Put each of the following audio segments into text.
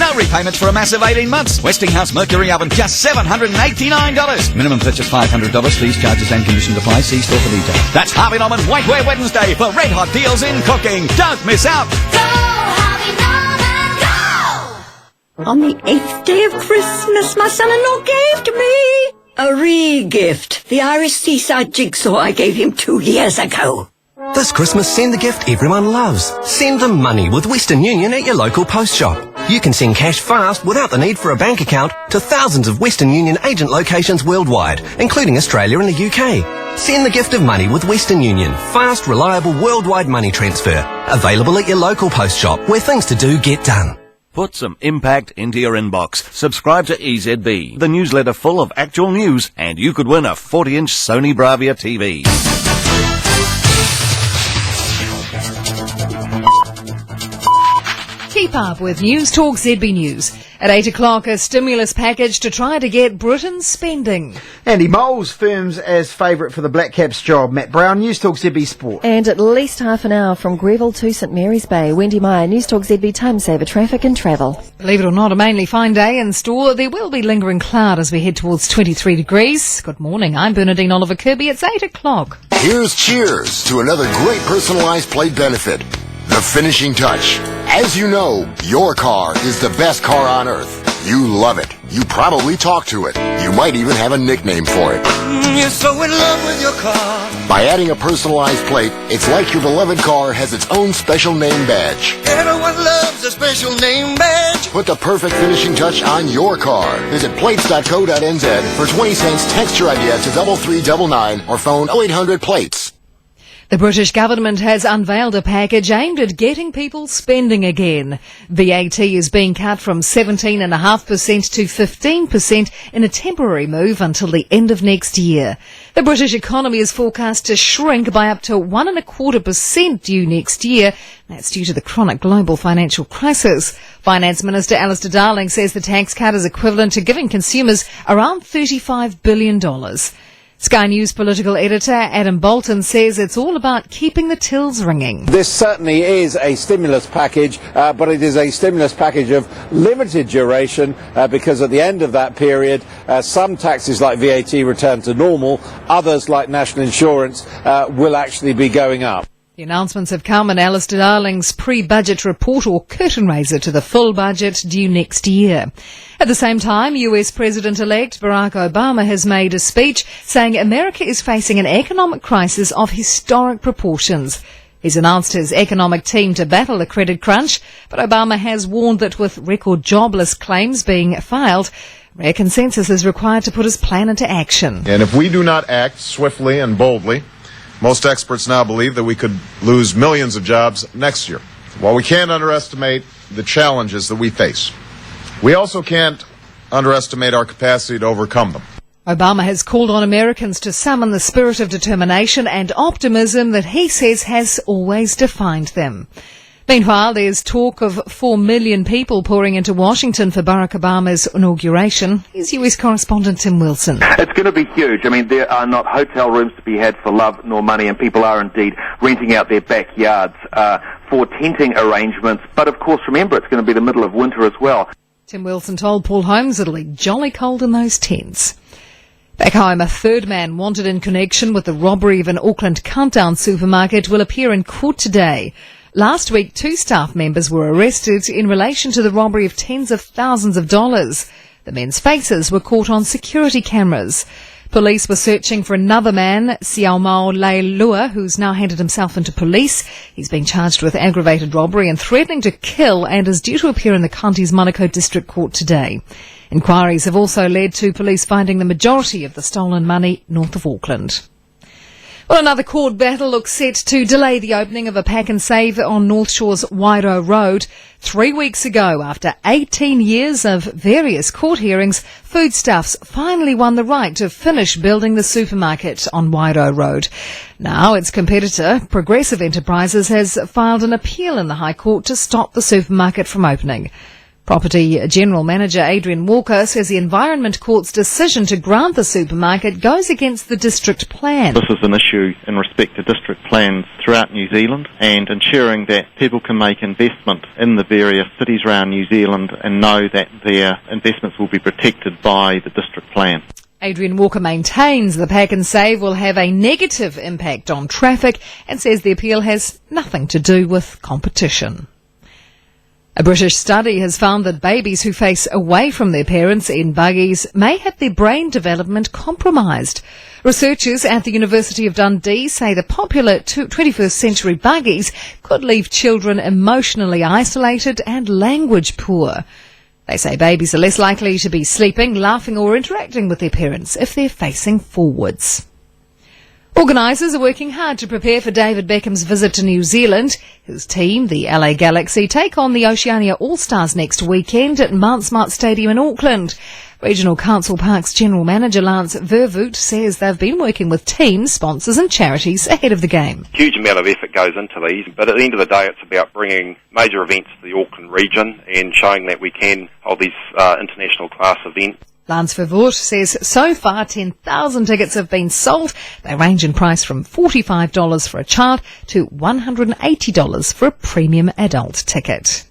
No repayments for a massive 18 months. Westinghouse Mercury Oven, just $789. Minimum purchase $500. Fees, charges and conditions apply. See store for details. That's Harvey Norman Whiteware Wednesday for red hot deals in cooking. Don't miss out. Go, Harvey Norman, go! On the 8th day of Christmas, my son-in-law gave to me a re-gift. The Irish Seaside jigsaw I gave him 2 years ago. This Christmas, send the gift everyone loves. Send them money with Western Union at your local post shop. You can send cash fast without the need for a bank account to thousands of Western Union agent locations worldwide, including Australia and the UK. Send the gift of money with Western Union. Fast, reliable, worldwide money transfer. Available at your local post shop, where things to do get done. Put some impact into your inbox. Subscribe to EZB, the newsletter full of actual news, and you could win a 40-inch Sony Bravia TV. Keep up with Newstalk ZB News. At 8 o'clock, a stimulus package to try to get Britain spending. Andy Moles firms as favourite for the Black Caps job. Matt Brown, Newstalk ZB Sport. And at least half an hour from Greville to St Mary's Bay. Wendy Meyer, Newstalk ZB Time Saver Traffic and Travel. Believe it or not, a mainly fine day in store. There will be lingering cloud as we head towards 23 degrees. Good morning, I'm Bernadine Oliver Kerby. It's 8 o'clock. Here's cheers to another great personalised plate benefit. The finishing touch. As you know, your car is the best car on earth. You love it. You probably talk to it. You might even have a nickname for it. You're so in love with your car. By adding a personalized plate, it's like your beloved car has its own special name badge. Everyone loves a special name badge. Put the perfect finishing touch on your car. Visit plates.co.nz. For 20 cents, text your idea to 3399 or phone 0800-PLATES. The British government has unveiled a package aimed at getting people spending again. VAT is being cut from 17.5% to 15% in a temporary move until the end of next year. The British economy is forecast to shrink by up to 1.25% due next year. That's due to the chronic global financial crisis. Finance Minister Alistair Darling says the tax cut is equivalent to giving consumers around $35 billion. Sky News political editor Adam Bolton says it's all about keeping the tills ringing. This certainly is a stimulus package, but it is a stimulus package of limited duration because at the end of that period, some taxes like VAT return to normal, others like national insurance will actually be going up. The announcements have come in Alistair Darling's pre-budget report or curtain raiser to the full budget due next year. At the same time, US President-elect Barack Obama has made a speech saying America is facing an economic crisis of historic proportions. He's announced his economic team to battle the credit crunch, but Obama has warned that with record jobless claims being filed, rare consensus is required to put his plan into action. And if we do not act swiftly and boldly, most experts now believe that we could lose millions of jobs next year. While we can't underestimate the challenges that we face, we also can't underestimate our capacity to overcome them. Obama has called on Americans to summon the spirit of determination and optimism that he says has always defined them. Meanwhile, there's talk of 4 million people pouring into Washington for Barack Obama's inauguration. Here's US correspondent Tim Wilson. It's going to be huge. I mean, there are not hotel rooms to be had for love nor money, and people are indeed renting out their backyards for tenting arrangements. But of course, remember, it's going to be the middle of winter as well. Tim Wilson told Paul Holmes it'll be jolly cold in those tents. Back home, a third man wanted in connection with the robbery of an Auckland Countdown supermarket will appear in court today. Last week, 2 staff members were arrested in relation to the robbery of tens of thousands of dollars. The men's faces were caught on security cameras. Police were searching for another man, Siaomao Leilua, who's now handed himself into police. He's being charged with aggravated robbery and threatening to kill and is due to appear in the county's Manukau District Court today. Inquiries have also led to police finding the majority of the stolen money north of Auckland. Well, another court battle looks set to delay the opening of a pack and save on North Shore's Wairoa Road. 3 weeks ago, after 18 years of various court hearings, Foodstuffs finally won the right to finish building the supermarket on Wairoa Road. Now its competitor, Progressive Enterprises, has filed an appeal in the High Court to stop the supermarket from opening. Property General Manager Adrian Walker says the Environment Court's decision to grant the supermarket goes against the district plan. This is an issue in respect to district plans throughout New Zealand and ensuring that people can make investment in the various cities around New Zealand and know that their investments will be protected by the district plan. Adrian Walker maintains the Pack and Save will have a negative impact on traffic and says the appeal has nothing to do with competition. A British study has found that babies who face away from their parents in buggies may have their brain development compromised. Researchers at the University of Dundee say the popular 21st century buggies could leave children emotionally isolated and language poor. They say babies are less likely to be sleeping, laughing or interacting with their parents if they're facing forwards. Organisers are working hard to prepare for David Beckham's visit to New Zealand. His team, the LA Galaxy, take on the Oceania All-Stars next weekend at Mount Smart Stadium in Auckland. Regional Council Parks General Manager Lance Vervoet says they've been working with teams, sponsors and charities ahead of the game. Huge amount of effort goes into these, but at the end of the day it's about bringing major events to the Auckland region and showing that we can hold these international class events. Lance Vervoet says so far 10,000 tickets have been sold. They range in price from $45 for a child to $180 for a premium adult ticket.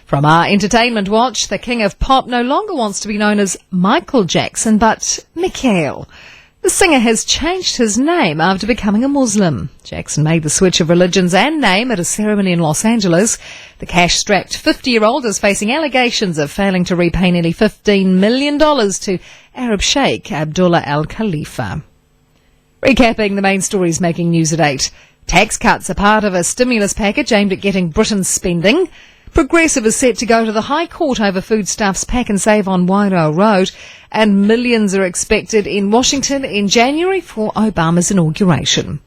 From our entertainment watch, the king of pop no longer wants to be known as Michael Jackson, but Mikhail. The singer has changed his name after becoming a Muslim. Jackson made the switch of religions and name at a ceremony in Los Angeles. The cash-strapped 50-year-old is facing allegations of failing to repay nearly $15 million to Arab Sheikh Abdullah Al Khalifa. Recapping the main stories making news at 8. Tax cuts are part of a stimulus package aimed at getting Britain's spending. Progressive is set to go to the High Court over foodstuffs Pack and Save on Wairau Road, and millions are expected in Washington in January for Obama's inauguration.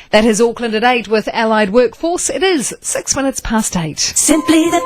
That is Auckland at 8 with Allied Workforce. It is 6 minutes past 8. Simply the